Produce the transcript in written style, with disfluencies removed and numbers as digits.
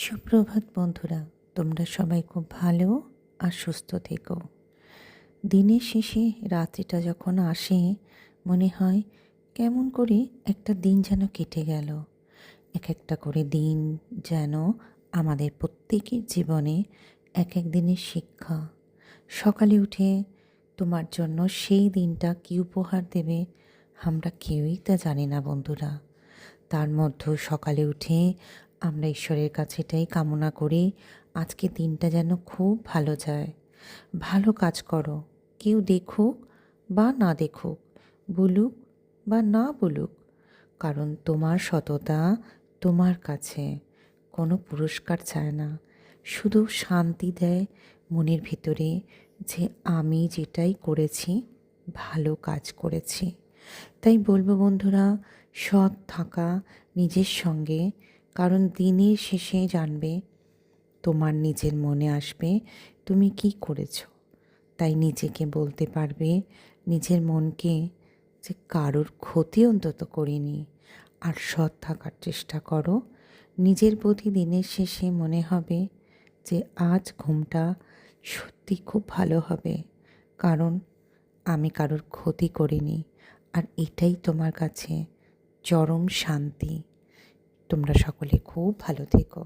সুপ্রভাত বন্ধুরা, তোমরা সবাই খুব ভালো আর সুস্থ থেকো। দিনের শেষে রাত্রিটা যখন আসে, মনে হয় কেমন করে একটা দিন যেন কেটে গেল। এক একটা করে দিন যেন আমাদের প্রত্যেকের জীবনে এক এক দিনের শিক্ষা। সকালে উঠে তোমার জন্য সেই দিনটা কী উপহার দেবে আমরা কেউই তা জানি না বন্ধুরা। তার মধ্যেও সকালে উঠে আমরা ঈশ্বরের কাছে এটাই কামনা করি, আজকে দিনটা যেন খুব ভালো যায়। ভালো কাজ করো, কেউ দেখুক বা না দেখুক, বলুক বা না বলুক, কারণ তোমার সততা তোমার কাছে কোনো পুরস্কার চায় না, শুধু শান্তি দেয় মনের ভিতরে যে আমি যেটাই করেছি ভালো কাজ করেছি। তাই বলবো বন্ধুরা, সৎ থাকা নিজের সঙ্গে, কারণ দিনের শেষে জানবে তোমার নিজের মনে আসবে তুমি কি করেছো। তাই নিজেকে বলতে পারবে, নিজের মনকে, যে কারোর ক্ষতি অন্তত করিনি। আর সৎ থাকার চেষ্টা করো। নিজের প্রতি দিনের শেষে মনে হবে যে আজ ঘুমটা সত্যি খুব ভালো হবে, কারণ আমি কারোর ক্ষতি করিনি। আর এটাই তোমার কাছে চরম শান্তি। তোমরা সকলে খুব ভালো থেকো।